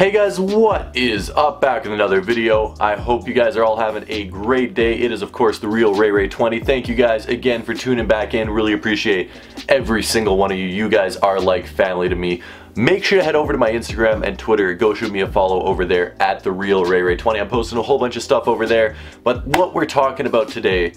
Hey guys, what is up? Back with another video. I hope you guys are all having a great day. It is of course the real RayRay20. Thank you guys again for tuning back in. Really appreciate every single one of you. You guys are like family to me. Make sure to head over to my Instagram and Twitter. Go shoot me a follow over there at the real RayRay20. I'm posting a whole bunch of stuff over there. But what we're talking about today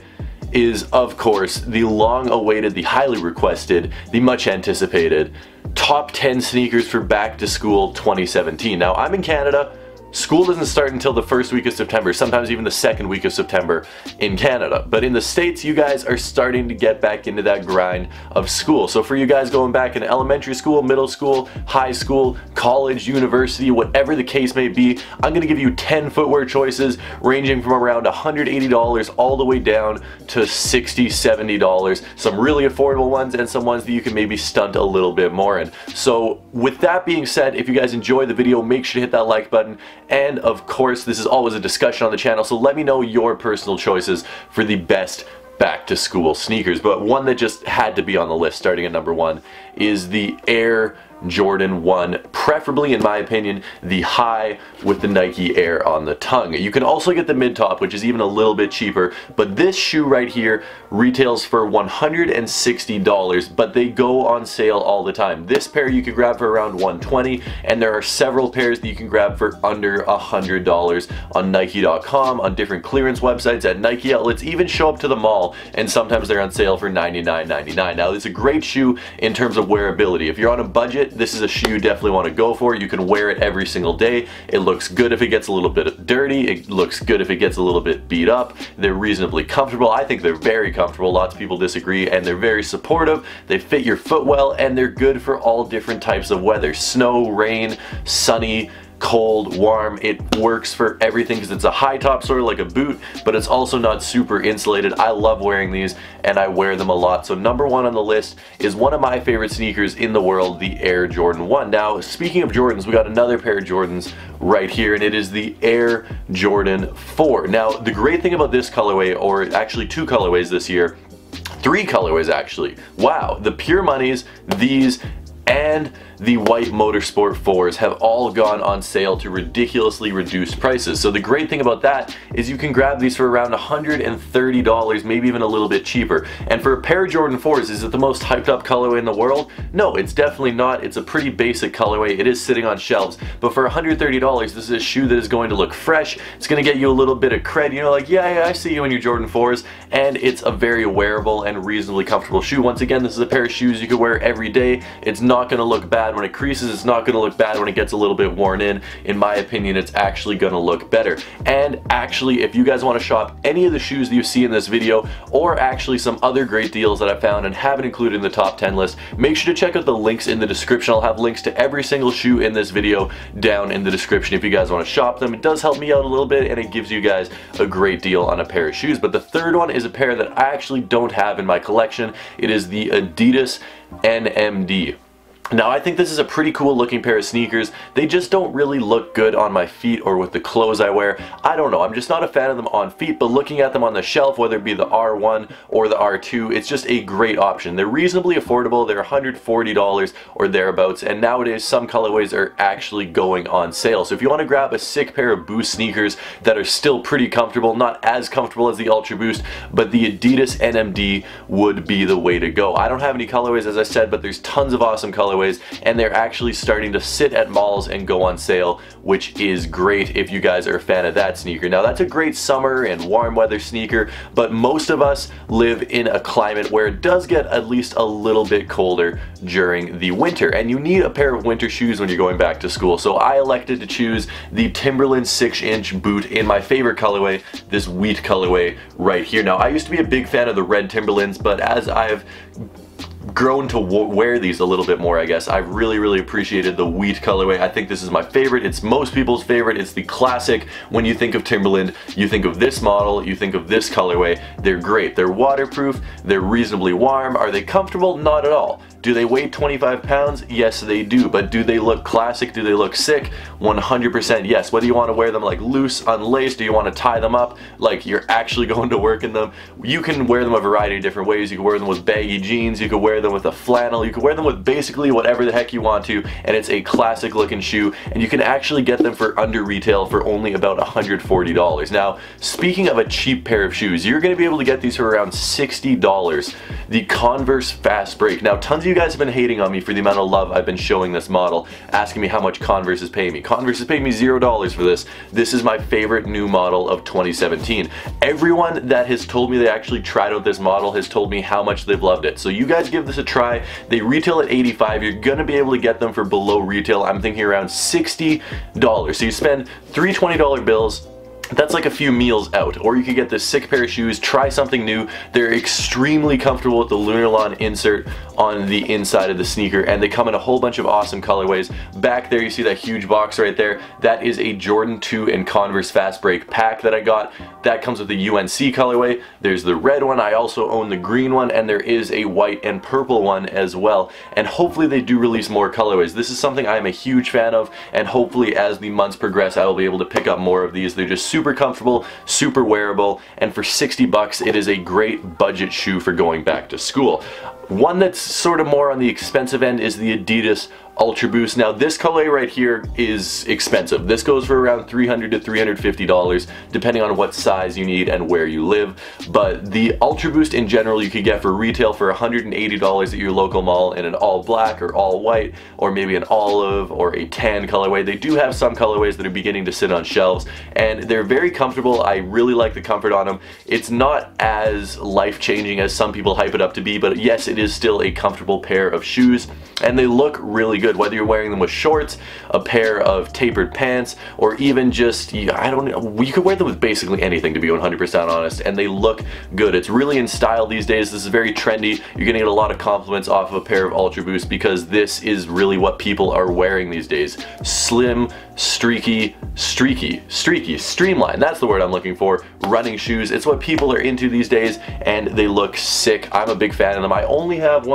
is of course the long awaited, the highly requested, the much anticipated top 10 sneakers for back to school 2017. Now I'm in Canada. School doesn't start until the first week of September, sometimes even the second week of September in Canada. But in the States, you guys are starting to get back into that grind of school. So for you guys going back in elementary school, middle school, high school, college, university, whatever the case may be, I'm gonna give you 10 footwear choices ranging from around $180 all the way down to $60, $70. Some really affordable ones and some ones that you can maybe stunt a little bit more in. So with that being said, if you guys enjoyed the video, make sure to hit that like button. And of course, this is always a discussion on the channel, so let me know your personal choices for the best back to school sneakers. But one that just had to be on the list starting at number 1 is the Air Jordan 1, preferably in my opinion the high with the Nike Air on the tongue. You can also get the mid-top, which is even a little bit cheaper, but this shoe right here retails for $160, but they go on sale all the time. This pair you can grab for around $120, and there are several pairs that you can grab for under $100 on Nike.com, on different clearance websites, at Nike outlets, even show up to the mall, and sometimes they're on sale for $99.99. Now it's a great shoe in terms of wearability. If you're on a budget, this is a shoe you definitely want to go for. You can wear it every single day. It looks good if it gets a little bit dirty. It looks good if it gets a little bit beat up. They're reasonably comfortable. I think they're very comfortable. Lots of people disagree, and they're very supportive. They fit your foot well, and they're good for all different types of weather. Snow, rain, sunny, cold, warm. It works for everything because it's a high top, sort of like a boot, but it's also not super insulated. I love wearing these and I wear them a lot. So number 1 on the list is one of my favorite sneakers in the world, the Air Jordan 1. Now speaking of Jordans, we got another pair of Jordans right here, and it is the Air Jordan 4. Now the great thing about this colorway, or actually 2 colorways this year, 3 colorways actually, wow, the Pure Moneys, these, and the white Motorsport 4s have all gone on sale to ridiculously reduced prices. So the great thing about that is you can grab these for around $130, maybe even a little bit cheaper. And for a pair of Jordan 4s, is it the most hyped up colorway in the world? No, it's definitely not. It's a pretty basic colorway. It is sitting on shelves. But for $130, this is a shoe that is going to look fresh. It's going to get you a little bit of cred. You know, like, yeah, I see you in your Jordan 4s. And it's a very wearable and reasonably comfortable shoe. Once again, this is a pair of shoes you can wear every day. It's not going to look bad when it creases. It's not going to look bad when it gets a little bit worn in. In my opinion, it's actually going to look better. And actually, if you guys want to shop any of the shoes that you see in this video, or actually some other great deals that I found and haven't included in the top 10 list, make sure to check out the links in the description. I'll have links to every single shoe in this video down in the description if you guys want to shop them. It does help me out a little bit, and it gives you guys a great deal on a pair of shoes. But the third one is a pair that I actually don't have in my collection. It is the Adidas NMD. Now I think this is a pretty cool looking pair of sneakers. They just don't really look good on my feet or with the clothes I wear. I don't know, I'm just not a fan of them on feet, but looking at them on the shelf, whether it be the R1 or the R2, it's just a great option. They're reasonably affordable. They're $140 or thereabouts, and nowadays some colorways are actually going on sale. So if you want to grab a sick pair of Boost sneakers that are still pretty comfortable, not as comfortable as the Ultra Boost, but the Adidas NMD would be the way to go. I don't have any colorways, as I said, but there's tons of awesome colorways, and they're actually starting to sit at malls and go on sale, which is great if you guys are a fan of that sneaker. Now that's a great summer and warm weather sneaker, but most of us live in a climate where it does get at least a little bit colder during the winter, and you need a pair of winter shoes when you're going back to school. So I elected to choose the Timberland 6-inch boot in my favorite colorway, this wheat colorway right here. Now I used to be a big fan of the red Timberlands, but as I've grown to wear these a little bit more, I guess, I've really appreciated the wheat colorway. I think this is my favorite. It's most people's favorite. It's the classic. When you think of Timberland, you think of this model, you think of this colorway. They're great. They're waterproof. They're reasonably warm. Are they comfortable? Not at all. Do they weigh 25 pounds? Yes, they do. But do they look classic? Do they look sick? 100% yes. Whether you want to wear them like loose, unlaced, do you want to tie them up like you're actually going to work in them, you can wear them a variety of different ways. You can wear them with baggy jeans, you can wear them with a flannel, you can wear them with basically whatever the heck you want to, and it's a classic looking shoe, and you can actually get them for under retail for only about $140. Now, speaking of a cheap pair of shoes, you're going to be able to get these for around $60. The Converse Fast Break. Now, tons of you guys have been hating on me for the amount of love I've been showing this model, asking me how much Converse is paying me. Converse is paying me $0 for this. This is my favorite new model of 2017. Everyone that has told me they actually tried out this model has told me how much they've loved it. So you guys give this a try. They retail at $85. You're gonna be able to get them for below retail. I'm thinking around $60. So you spend three $20 bills. That's like a few meals out. Or you could get this sick pair of shoes, try something new. They're extremely comfortable with the Lunarlon insert on the inside of the sneaker, and they come in a whole bunch of awesome colorways. Back there you see that huge box right there. That is a Jordan 2 and Converse Fast Break pack that I got. That comes with the UNC colorway. There's the red one. I also own the green one, and there is a white and purple one as well. And hopefully they do release more colorways. This is something I'm a huge fan of, and hopefully as the months progress I will be able to pick up more of these. They're just super comfortable, super wearable, and for $60 it is a great budget shoe for going back to school. One that's sort of more on the expensive end is the Adidas Ultra Boost. Now this colorway right here is expensive. This goes for around $300 to $350 depending on what size you need and where you live. But the Ultra Boost in general you could get for retail for $180 at your local mall in an all black or all white or maybe an olive or a tan colorway. They do have some colorways that are beginning to sit on shelves, and they're very comfortable. I really like the comfort on them. It's not as life-changing as some people hype it up to be, but yes, it is still a comfortable pair of shoes, and they look really good. Whether you're wearing them with shorts, a pair of tapered pants, or even just, I don't know, you could wear them with basically anything, to be 100% honest, and they look good. It's really in style these days. This is very trendy. You're gonna get a lot of compliments off of a pair of Ultra Boost because this is really what people are wearing these days. Slim, streaky, streamlined. That's the word I'm looking for. Running shoes. It's what people are into these days, and they look sick. I'm a big fan of them. I only have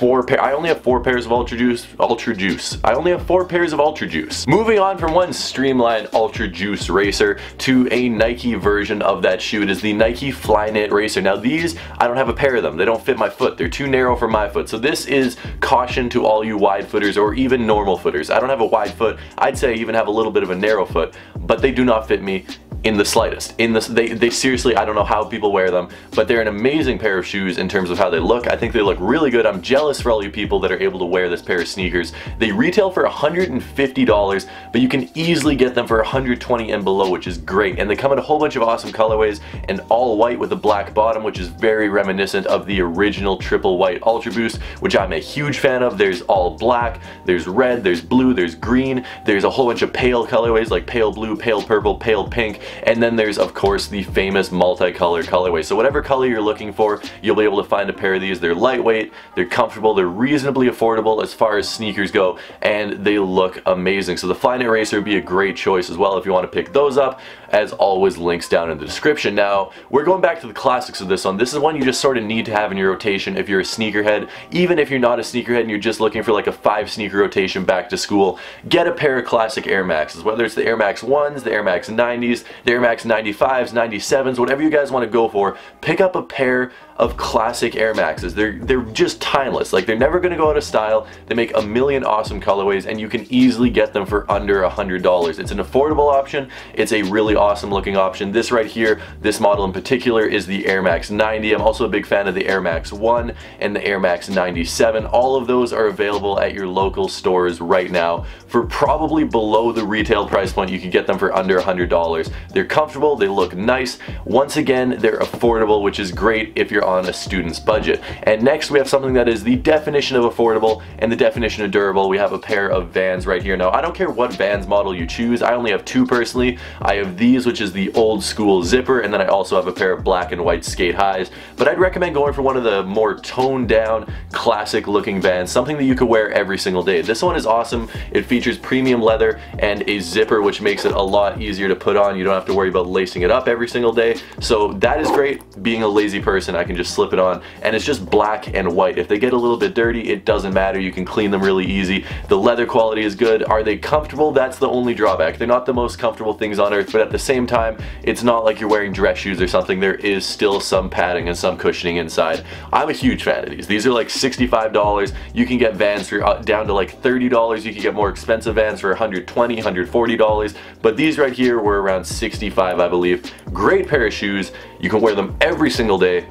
I only have 4 pairs of Ultra Juice. I only have 4 pairs of Ultra Juice. Moving on from one streamlined Ultra Juice racer to a Nike version of that shoe. It is the Nike Flyknit Racer. Now these, I don't have a pair of them. They don't fit my foot. They're too narrow for my foot. So this is caution to all you wide footers or even normal footers. I don't have a wide foot. I'd say I even have a little bit of a narrow foot, but they do not fit me in the slightest. They seriously, I don't know how people wear them, but they're an amazing pair of shoes in terms of how they look. I think they look really good. I'm jealous for all you people that are able to wear this pair of sneakers. They retail for $150, but you can easily get them for $120 and below, which is great. And they come in a whole bunch of awesome colorways, and all white with a black bottom, which is very reminiscent of the original triple white Ultra Boost, which I'm a huge fan of. There's all black, there's red, there's blue, there's green, there's a whole bunch of pale colorways like pale blue, pale purple, pale pink, and then there's of course the famous multicolor colorway. So whatever color you're looking for, you'll be able to find a pair of these. They're lightweight, they're comfortable, they're reasonably affordable as far as sneakers go, and they look amazing. So the Flyknit Racer would be a great choice as well if you want to pick those up. As always, links down in the description. Now, we're going back to the classics of this one. This is one you just sort of need to have in your rotation if you're a sneakerhead. Even if you're not a sneakerhead and you're just looking for like a 5 sneaker rotation back to school, get a pair of classic Air Maxes. Whether it's the Air Max 1s, the Air Max 90s, the Air Max 95s, 97s, whatever you guys want to go for, pick up a pair of classic Air Maxes. They're just timeless. Like, they're never going to go out of style. They make a million awesome colorways, and you can easily get them for under $100. It's an affordable option. It's a really awesome looking option. This right here, this model in particular, is the Air Max 90. I'm also a big fan of the Air Max 1 and the Air Max 97. All of those are available at your local stores right now for probably below the retail price point. You can get them for under $100. They're comfortable, they look nice. Once again, they're affordable, which is great if you're on a student's budget. And next we have something that is the definition of affordable and the definition of durable. We have a pair of Vans right here. Now, I don't care what Vans model you choose. I only have 2 personally. I have these, which is the old school zipper, and then I also have a pair of black and white skate highs. But I'd recommend going for one of the more toned down, classic looking Vans, something that you could wear every single day. This one is awesome. It features premium leather and a zipper, which makes it a lot easier to put on. You don't have to worry about lacing it up every single day. So that is great. Being a lazy person, I can just slip it on, and it's just black and white. If they get a little bit dirty, it doesn't matter. You can clean them really easy. The leather quality is good. Are they comfortable? That's the only drawback. They're not the most comfortable things on earth, but at the same time, it's not like you're wearing dress shoes or something. There is still some padding and some cushioning inside. I'm a huge fan of these. These are like $65. You can get Vans for down to like $30. You can get more expensive Vans for $120, $140, but these right here were around $65, I believe. Great pair of shoes. You can wear them every single day.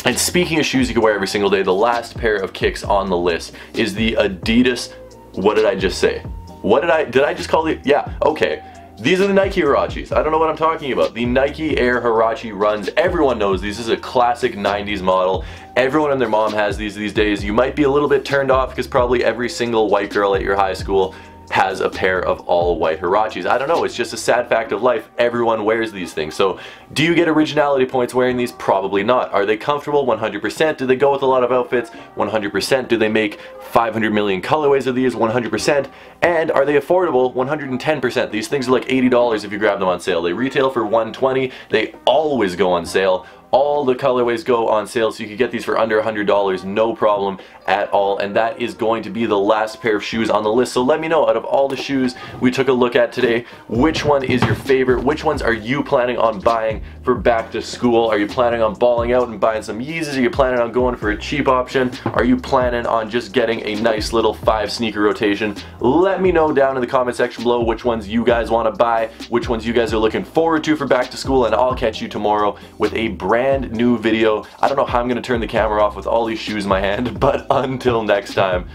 And speaking of shoes you can wear every single day, the last pair of kicks on the list is the Adidas, what did I just say? What did I just call it? Yeah, okay. These are the Nike Huaraches. I don't know what I'm talking about. The Nike Air Huarache Runs. Everyone knows these. This is a classic 90s model. Everyone and their mom has these days. You might be a little bit turned off because probably every single white girl at your high school has a pair of all white Huaraches. I don't know, it's just a sad fact of life. Everyone wears these things. So do you get originality points wearing these? Probably not. Are they comfortable? 100%. Do they go with a lot of outfits? 100%. Do they make 500 million colorways of these? 100%. And are they affordable? 110%. These things are like $80 if you grab them on sale. They retail for $120. They always go on sale. All the colorways go on sale, so you can get these for under $100, no problem at all. And that is going to be the last pair of shoes on the list. So let me know, out of all the shoes we took a look at today, which one is your favorite? Which ones are you planning on buying for back to school? Are you planning on balling out and buying some Yeezys? Are you planning on going for a cheap option? Are you planning on just getting a nice little 5 sneaker rotation? Let me know down in the comment section below which ones you guys want to buy, which ones you guys are looking forward to for back to school, and I'll catch you tomorrow with a brand new video. I don't know how I'm going to turn the camera off with all these shoes in my hand, but until next time,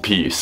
peace.